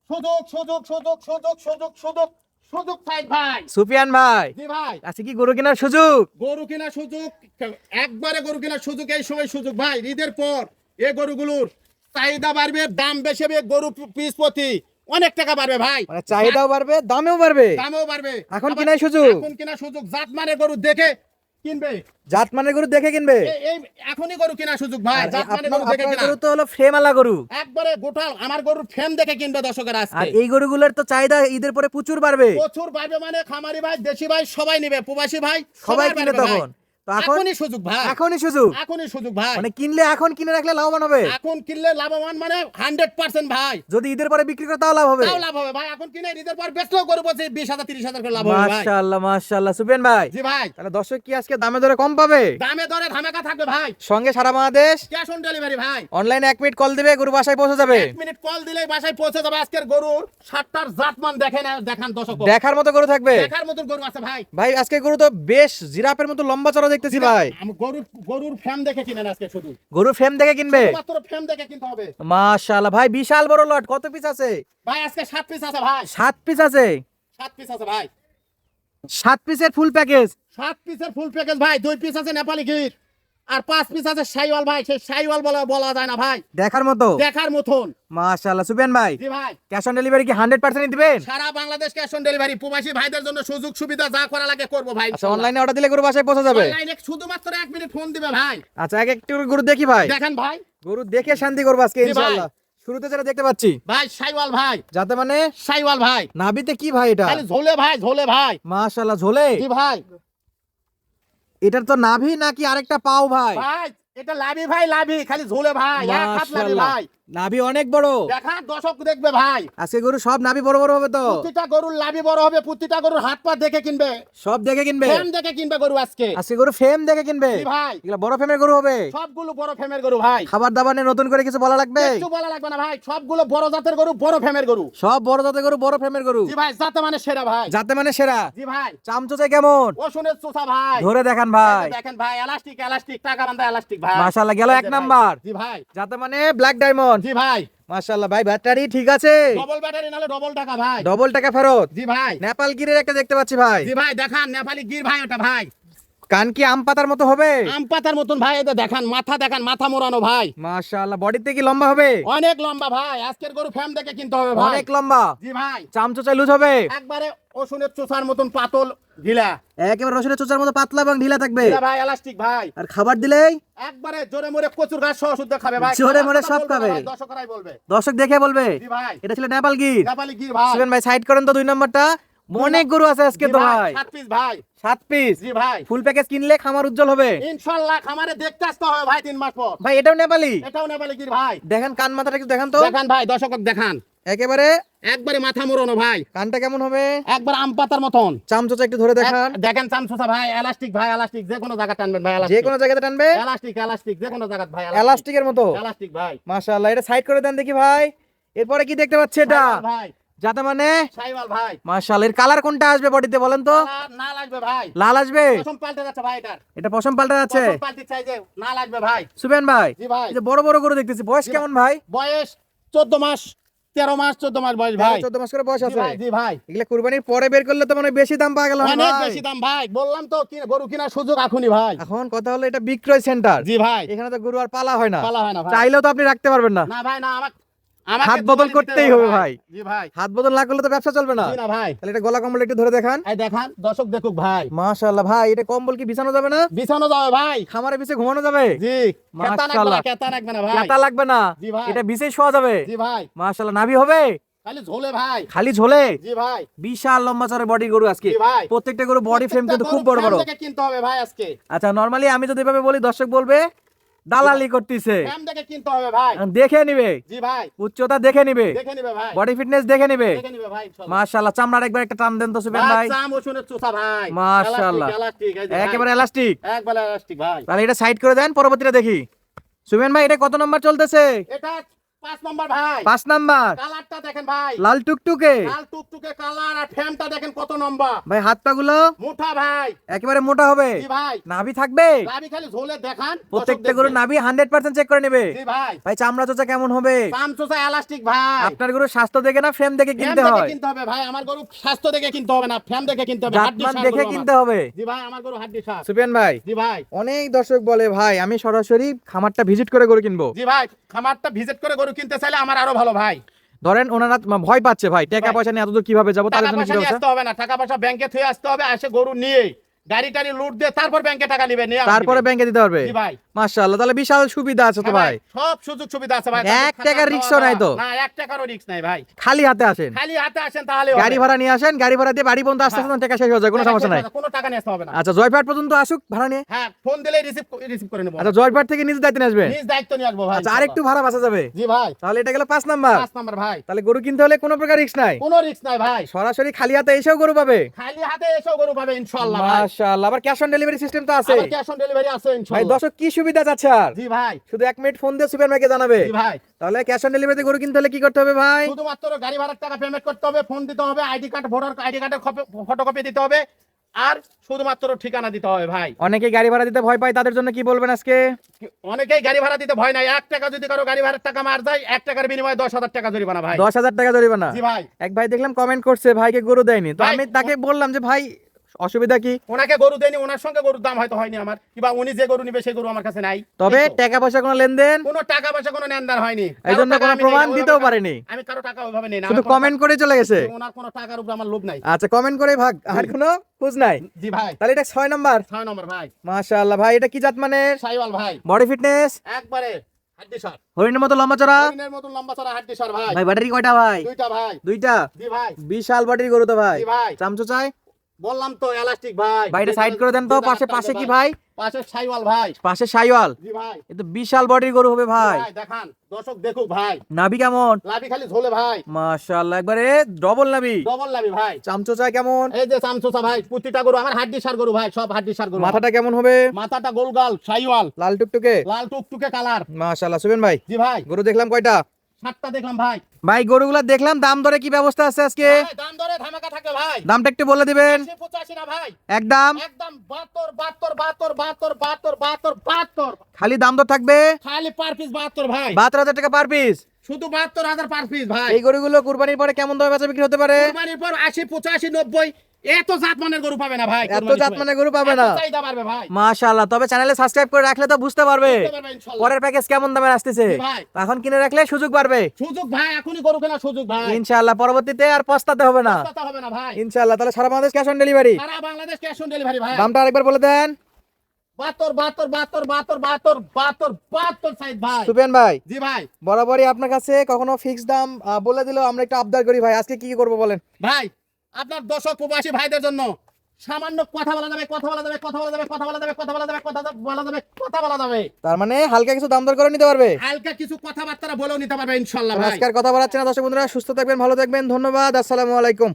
সুযোগ সুযোগ সুযোগ সুযোগ সুযোগ সুযোগ সুযোগ সাইড ভাই। সুফিয়ান ভাই, জি ভাই, আজকে কি গরু কেনার সুযোগ? গরু কেনার সুযোগ, একবারে গরু কেনার সুযোগ, এই সময় সুযোগ ভাই। ঈদের পর এই গরুগুলোর চাহিদা বাড়বে, দাম বেশি হবে, গরু পিস প্রতি অনেক টাকা বাড়বে ভাই। মানে চাহিদাও বাড়বে, দামেও বাড়বে। দামও বাড়বে। এখন আবার কেনার সুযোগ। এখন কেনার সুযোগ, জাত মানে গরু দেখে কিনবে। জাত মানের গরু দেখে কিনবে। এই এখনই গরু কেনার সুযোগ ভাই, আর জাত মানে গরু দেখে আপনার কিনা। গরু তো হলো ফ্রেমওয়ালা গরু। একবারে গোটাল আমার গরুর ফ্রেম দেখে কিনবে দর্শকের আর আজকে। এই গরুগুলোর তো চাহিদা ঈদের পরে প্রচুর বাড়বে। প্রচুর বাড়বে, মানে খামারি ভাই, দেশি ভাই সবাই নেবে, প্রবাসী ভাই সবাই সবাই কিনবে বাড়বে ভাই। তখন। তো এখন এখনই সুযোগ ভাই, এখনই সুযোগ। এখনই সুযোগ ভাই। মানে কিনলে এখন কিনে রাখলে লাভবান হবে। এখন কিনলে লাভবান মানে 100% ভাই। যদি ঈদের পরে বিক্রি করে তাও লাভ হবে। তাও লাভ হবে ভাই। এখন কিনে ঈদের পর বেচলেও গরু বলছে 20,000 30,000 করে লাভ হবে ভাই। মাশাআল্লাহ মাশাআল্লাহ। সুফিয়ান ভাই, জি ভাই, তাহলে দর্শক কি আজকে দামে দরে কম পাবে? দামে দরে ধামাকা থাকবে ভাই। সঙ্গে সারা বাংলাদেশ ক্যাশ অন ডেলিভারি ভাই। অনলাইনে 1 মিনিট কল দিবে, গরু বাসায় পৌঁছে যাবে। 1 মিনিট কল দিলেই বাসায় পৌঁছে যাবে। আজকের গরুর 7টার জাতমান দেখেন, দেখান দর্শক। দেখার মতো গরু থাকবে দেখার মতন গরু আছে ভাই। ভাই। আজকে গরু তো বেশ জিরাফের মতো লম্বা চড়া দেখতেছি ভাই। আমি গরুর ফ্রেম দেখে কিনেন আজকে শুধু। গরু ফ্রেম দেখে কিনবে। মাত্র ফ্রেম দেখে কিনতে হবে মাশাআল্লাহ ভাই, বিশাল বড় লট। কত পিস আছে? ভাই। আজকে 7 পিস আছে ভাই, 7 পিস আছে। 7 পিস আছে ভাই। 7 পিসের ফুল প্যাকেজ। 7 পিসের ফুল প্যাকেজ ভাই। 2 পিস আছে নেপালি গির, আর 5 পিস আছে শাইওয়াল ভাই। সেই শাইওয়াল বলা যায় না ভাই, দেখার মতো। দেখার মতন। মাশাআল্লাহ। সুফিয়ান ভাই, জি ভাই, ক্যাশ অন ডেলিভারি কি 100% দিবেন? সারা বাংলাদেশ ক্যাশ অন ডেলিভারি। প্রবাসী ভাইদের জন্য সুযোগ সুবিধা যা করা লাগে করব ভাই। আচ্ছা, অনলাইনে অর্ডার দিলে গরু বাসায় পৌঁছে যাবে। অনলাইনে শুধুমাত্র 1 মিনিট ফোন দিবে ভাই। আচ্ছা, এক একটু গরু দেখি ভাই। দেখেন ভাই, গরু দেখে শান্তি করবো আজকে জি ভাই। ইনশাআল্লাহ। শুরুতে যেটা দেখতে পাচ্ছি ভাই শাইওয়াল ভাই, যাতে মানে শাইওয়াল ভাই। নাভিতে কি ভাই এটা? খালি ঝোলে ভাই, ঝোলে ভাই। মাশাআল্লাহ, ঝোলে। জি ভাই, এটার তো নাভি নাকি আরেকটা পাও ভাই? ভাই এটা লাভি ভাই, লাভি খালি ঝোলে ভাই, এক হাত লাভি মাশাআল্লাহ, ভাই। নাভি অনেক বড়। দেখা দর্শক দেখবে ভাই। আজকে গরু সব নাভি বড় বড় হবে তো? প্রতিটা গরুর লাভি বড় হবে, প্রতিটা গরুর হাত পা দেখে কিনবে, সব দেখে কিনবে। ফ্রেম দেখে কিনবে গরু আজকে। আজকে গরু ফ্রেম দেখে কিনবে। জি ভাই, এগুলা বড় ফ্রেমের গরু হবে। সবগুলো বড় ফ্রেমের গরু ভাই। খাবার দাবার নিয়ে নতুন করে কিছু বলা লাগবে? কিছু বলা লাগবে না ভাই, সবগুলো বড় জাতের গরু, বড় ফ্রেমের গরু। সব বড় জাতের গরু, বড় ফ্রেমের গরু। জি ভাই, জাতে মানে সেরা ভাই। যাতে মানে সেরা। জি ভাই, চামচোচে কেমন? ওষুনের চোষা ভাই। ধরে দেখান ভাই। এই যে দেখেন ভাই, এলাস্টিক এলাস্টিক, টাকা বান্ধা এলাস্টিক ভাই। মাশাআল্লাহ, গেল এই যে 1 ভাই। নাম্বার। জি ভাই, যাতে মানে ব্ল্যাক ডায়মন্ড। জি ভাই। মাশাআল্লাহ ভাই, ব্যাটারি ঠিক আছে? ডবল ব্যাটারি নালে ডবল টাকা ভাই। ডবল টাকা ফেরত। জি ভাই, নেপাল গিরের একটা দেখতে পাচ্ছি ভাই। জি ভাই, দেখান নেপালি গির ভাই। ওটা ভাই কান কি আম পাতার মতো হবে? আম পাতার মতন ভাই। এটা দেখান মাথা, দেখান মাথা মোড়ানো ভাই। মাশাআল্লাহ, বডিতে কি লম্বা হবে? অনেক লম্বা ভাই। আজকের গরু ফ্রেম দেখে কিনতে হবে ভাই। অনেক লম্বা। জি ভাই, চামচোচে লুজ হবে। একবারে ওষুনের চোষার মতন পাতল ঢিলা। একেবারে রসুনের চোচার মতো পাতলা এবং ঢিলা থাকবে। ঢিলা ভাই, এলাস্টিক ভাই। আর খাবার দিলেই একবারে জোরে মোরে কচুর ঘাস সহ শুদ্ধ খাবে ভাই। জোরে মোরে কথা সব বলবে না খাবে। ভাই, দর্শকরাই বলবে। দর্শক দেখে বলবে জি ভাই, এটা ছিল নেপাল গির। নেপালি গির ভাই। সুফিয়ান ভাই, সাইড করেন তো 2 নম্বরটা। অনেক গরু আছে আজকে জি তো ভাই, ভাই। 7 পিস ভাই। 7 পিস। জি ভাই, ফুল প্যাকেজ কিনলে খামার উজ্জ্বল হবে ইনশাআল্লাহ। খামারে দেখতে আসতে হবে ভাই 3 মাস পর। ভাই। এটাও নেপালি। এটাও নেপালি গির ভাই। দেখেন কান মাথাটা একটু দেখান তো। দেখান ভাই, দর্শক দেখান। একেবারে একবারে মাথা মোড়ানো ভাই, কানটা কেমন হবে? একবার আম পাতার মতন। চামচোচা একটু ধরে দেখান। দেখেন চামচোসা ভাই, এলাস্টিক ভাই, এলাস্টিক যে কোনো জায়গা টানবেন ভাই। যে এলাস্টিক কোনো জায়গাতে টানবে। এলাস্টিক এলাস্টিক যে কোনো জায়গা ভাই। এলাস্টিকের মতো। এলাস্টিক ভাই। মাশাআল্লাহ, এটা সাইড করে দেন দেখি ভাই। এরপরে কি দেখতে পাচ্ছি এটা? শাইওয়াল ভাই, যাতে মানে শাইওয়াল ভাই। মাশাআল্লাহ, এর কালার কোনটা আসবে বডিতে বলেন তো? না লাগবে ভাই, লাল আসবে। প্রথম পাল্টে যাচ্ছে ভাই। এটার এটা পশম পাল্টা যাচ্ছে। প্রথম পাল্টে চাই যে না লাগবে ভাই। সুফিয়ান ভাই, জি ভাই, এই যে বড় বড় গরু দেখতেছি, বয়স কেমন ভাই? বয়স 14 মাস 13 মাস 14 মাস বয়স ভাই। 14 মাস করে বয়স জি আছে। ভাই, জি ভাই। এগুলা কুরবানির পরে বের করলে তো মানে বেশি দাম পাওয়া গেল না অনেক ভাই। বেশি দাম ভাই। বললাম তো গরু কেনার সুযোগ এখনই ভাই। এখন কথা হলো এটা বিক্রয় সেন্টার। জি ভাই, এখানে তো গরু আর পালা হয় না। পালা হয় না ভাই। চাইলেও তো আপনি রাখতে পারবেন না। না ভাই, না আমাকে হাত বদল করতেই হবে ভাই। জি ভাই, হাত বদল না করলে তো ব্যবসা চলবে না। জি না ভাই। তাহলে এটা গলা কম্বল একটু ধরে দেখান। এই দেখান, দর্শক দেখুক ভাই। মাশাআল্লাহ ভাই, এটা কম্বল কি বিছানো যাবে না? বিছানো যাবে ভাই। খামারে বিছে ঘুমানো যাবে? জি, খেতা রাখবে মাশাআল্লাহ। না, খেতা রাখবে না ভাই। কাটা লাগবে না। জি ভাই, এটা বিছে শোয়া যাবে। জি ভাই। মাশাআল্লাহ, নাভি হবে খালি ঝোলে ভাই। খালি ঝোলে। জি ভাই, বিশাল লম্বা চড়া বডি গরু আজকে। জি ভাই। প্রত্যেকটা গরু বডি ফ্রেম কিন্তু খুব বড় বড়। ফ্রেম দেখে কিনতে হবে ভাই আজকে। আচ্ছা, নরমালি আমি যদি এভাবে বলি দর্শক বলবে দালালি করতেছে। ফ্রেম দেখে কিনতে হবে ভাই। দেখে নিবে, জি ভাই, উচ্চতা দেখে নিবে, দেখে নিবে ভাই। বডি ফিটনেস দেখে নিবে। দেখে নিবে ভাই ইনশাআল্লাহ। মাশাআল্লাহ, চামড়ার একবার একটা টান দেন তো সুফিয়ান ভাই। চাম ওষুনের চোষা ভাই। মাশাআল্লাহ। এলাস্টিক, এই যে ভাই। একেবারে এলাস্টিক। একবারে এলাস্টিক ভাই। তাহলে এটা সাইড করে দেন, পরবর্তীটা দেখি। সুফিয়ান ভাই, এটা কত নাম্বার চলতেছে? এটা 5 নম্বর ভাই। 5 নাম্বার কালারটা দেখেন ভাই, লাল টুকটুকে লাল টুকটুকে কালার, আর ফ্রেমটা দেখেন কত লম্বা। ভাই, হাত পা গুলো মোটা ভাই। একেবারে মোটা হবে, জি ভাই। নাভি থাকবে, লাভি খালি ঝোলে দেখান, প্রত্যেকটা গরু নাভি 100% চেক করে নেবে। জি ভাই। ভাই চামড়া চোচা কেমন হবে? চামচোচা এলাস্টিক ভাই। আপনার গরুর স্বাস্থ্য দেখে না ফ্রেম দেখে ফ্রেম কিনতে দেখে হয়? কিনতে হবে ভাই, আমার গরু স্বাস্থ্য দেখে কিনতে হবে না, ফ্রেম দেখে কিনতে হবে, হাড্ডি জাতমান সার দেখে গরু কিনতে আমার। হবে। জি ভাই, আমার গরু হাড্ডি সার। সুফিয়ান ভাই, জি ভাই। অনেক দর্শক বলে ভাই আমি সরাসরি খামারটা ভিজিট করে গরু কিনবো। জি ভাই, খামারটা ভিজিট করে গরু কিনতে চাইলে আমার আরো ভালো ভাই। ধরেন ওনারা ভয় পাচ্ছে ভাই, টাকা ভাই। পয়সা নিয়ে এতদূর কিভাবে যাবো, টাকা তাদের জন্য কি পয়সা নিয়ে ব্যবস্থা? আসতে হবে না, টাকা পয়সা ব্যাংকে থুয়ে আসতে হবে, এসে গরু নিয়ে গাড়ি টাড়ি লুট দিয়ে তারপর ব্যাংকে টাকা নিবে, নিয়ে তারপরে ব্যাংকে দিতে পারবে? জি ভাই। মাশাআল্লাহ, তাহলে বিশাল সুবিধা আছে তো হ্যাঁ ভাই। সব সুযোগ সুবিধা আছে ভাই। এক টাকার রিস্কও নাই তো? না, 1 টাকারও রিস্ক নাই ভাই। খালি হাতে আসেন, খালি হাতে আসেন তাহলে গাড়ি ভাড়া নিয়ে আসেন, গাড়ি ভাড়া দিয়ে বাড়ি পর্যন্ত আসতে আসতে টাকা শেষ হয়ে যায়, কোনো সমস্যা নাই। কোনো টাকা নিয়ে আসতে হবে না। আচ্ছা, জয়পাট পর্যন্ত আসুক ভাড়া নিয়ে। হ্যাঁ, ফোন দিলেই রিসিভ করে নেব। আচ্ছা, জয়পাট থেকে নিজের দায়িত্ব নিয়ে আসবেন। নিজ দায়িত্ব নিয়ে আসবো ভাই। আচ্ছা, আরেকটু ভাড়া বাঁচা যাবে। জি ভাই। তাহলে এটা গেল 5 নাম্বার। 5 নাম্বার ভাই। তাহলে গরু কিনতে হলে কোনো প্রকার রিস্ক নাই, কোনো রিস্ক নাই ভাই। সরাসরি খালি হাতে এসেও গরু পাবে। খালি হাতে এসেও গরু পাবে ইনশাআল্লাহ ভাই। মাশাআল্লাহ, আবার ক্যাশ অন ডেলিভারি সিস্টেম তো আছে। আবার ক্যাশ অন ডেলিভারি আছে ভাই ইনশাআল্লাহ। দর্শক কি সুবিধা চাচ্ছে আর? জি ভাই। শুধু 1 মিনিট ফোন দিয়ে সুপার মার্কেটে জানাবে। জি ভাই। তাহলে ক্যাশ অন ডেলিভারিতে গরু কিনতে হলে কি করতে হবে ভাই? শুধুমাত্র গাড়ি ভাড়ার টাকা পেমেন্ট করতে হবে, ফোন দিতে হবে, আইডি কার্ড, ভোটার আইডি কার্ডের ফটোকপি দিতে হবে, আর শুধুমাত্র ঠিকানা দিতে হবে ভাই। অনেকে গাড়ি ভাড়া দিতে ভয় পায়, তাদের জন্য কি বলবেন আজকে? অনেকেই গাড়ি ভাড়া দিতে ভয় নাই। 1 টাকা যদি কারো গাড়ি ভাড়ার টাকা মার যায়, 1 টাকার বিনিময়ে 10,000 টাকা জরিমানা ভাই। 10,000 টাকা জরিমানা? জি ভাই। এক ভাই দেখলাম কমেন্ট করছে ভাইকে গরু দেয়নি, তো ভাই, আমি তাকে বললাম যে ভাই অসুবিধা কি? ওনাকে গরু দেয়নি, ওনার সঙ্গে গরুর দাম হয়তো হয়নি আমার, কিংবা উনি যে গরু নিবে সেই গরু আমার কাছে নাই। তবে এই তো। টাকা পয়সা কোনো লেনদেন, কোনো টাকা পয়সা কোনো লেনদেন হয়নি, এই জন্য কারো টাকা কোনো আমি নেই প্রমাণ না, দিতেও ওইভাবে পারেনি। আমি কারো টাকা ওইভাবে নেই না, শুধু আমার কোনো কমেন্ট করে চলে গেছে। ওনার কোনো টাকার উপর আমার লোভ নাই। আচ্ছা, কমেন্ট করে ভাগ, আর কোনো খোঁজ নাই। জি ভাই। তাহলে এটা 6 নাম্বার। 6 নম্বর ভাই। মাশাআল্লাহ ভাই, এটা কি জাত মানের? সাইওয়াল ভাই। বডি ফিটনেস একবারে হাড্ডি সার, হরিণের মতো লম্বা চড়া। হরিণের মতন লম্বা চড়া হাড্ডি সার ভাই। ভাই ব্যাটারি কয়টা ভাই? 2টা ভাই। 2টা? জি ভাই। বিশাল বডির গরু তো ভাই। জি ভাই। চামচো চাই বললাম তো এলাস্টিক ভাই। ভাই, এটা সাইড করে দেন তো। পাশে পাশে কি ভাই? পাশে সাইওয়াল ভাই। পাশে সাইওয়াল। জি ভাই। এ তো বিশাল বডির গরু হবে ভাই। ভাই দেখান, দর্শক দেখুক ভাই। নাভি কেমন? লাভি খালি ঝোলে ভাই। মাশাআল্লাহ, একবারে ডবল নাভি। ডবল লাভি ভাই। চামচো চাই কেমন? এই যে চামচোচা ভাই, প্রতিটা গরু আমার হাড্ডি সার গরু ভাই, সব হাড্ডি সার গরু। মাথাটা কেমন হবে? মাথাটা গোলগাল সাইওয়াল, লাল টুকটুকে, লাল টুকটুকে কালার। মাশাআল্লাহ। সুবেন ভাই, জি ভাই। গরু দেখলাম কয়টা? 7টা দেখলাম ভাই। ভাই গরুগুলা দেখলাম, দাম দরে কি ব্যবস্থা আছে আজকে? ভাই, দাম দরে ধামাকা থাকে ভাই। দামটা একটু বলে দিবেন। 85 না ভাই, একদম একদম 72 খালি দাম দর থাকবে। খালি পার পিস 72 ভাই। 72,000 টাকা পার পিস। শুধু 72,000 পার পিস ভাই। এই গরুগুলো কুরবানির পরে কেমন দামে বেচা বিক্রি হতে পারে? কুরবানির পর 80 85 90 এত জাত মানের গরু পাবে না ভাই। এত জাত মানের গরু পাবে না? এত চাহিদা বাড়বে ভাই। মাশাআল্লাহ, তবে চ্যানেলে সাবস্ক্রাইব করে রাখলে তো বুঝতে পারবে বুঝতে পারবে ইনশাআল্লাহ। পরের প্যাকেজ কেমন দামে আসতেছে। জি ভাই। এখন কিনে রাখলে সুযোগ বাড়বে সুযোগ ভাই, এখনই গরু কেনার সুযোগ ভাই। ইনশাআল্লাহ, পরবর্তীতে আর পস্তাতে হবে না কথা হবে না ভাই। ইনশাআল্লাহ। তাহলে সারা বাংলাদেশ ক্যাশ অন ডেলিভারি। সারা বাংলাদেশ ক্যাশ অন ডেলিভারি ভাই। দামটা আরেকবার বলে দেন। 72 সাইজ ভাই। সুফিয়ান ভাই, জি ভাই। বরাবরই আপনার কাছে কখনো ফিক্স দাম বলে দিলেও আমরা একটু আবদার করি ভাই, আজকে কি কি করবো বলেন? ভাই, আপনার দর্শক প্রবাসী ভাইদের জন্য সামান্য কথা বলা যাবে, কথা বলা যাবে, কথা বলা যাবে, কথা বলা যাবে, কথা বলা যাবে, কথা বলা যাবে, কথা বলা যাবে। তার মানে হালকা কিছু দাম দর করে নিতে পারবে। হালকা কিছু কথাবার্তা বলেও নিতে পারবে ইনশাআল্লাহ ভাই। আজকে আর কথা বলাচ্ছি না দর্শক বন্ধুরা, সুস্থ থাকবেন, ভালো থাকবেন, ধন্যবাদ, আসসালামু আলাইকুম।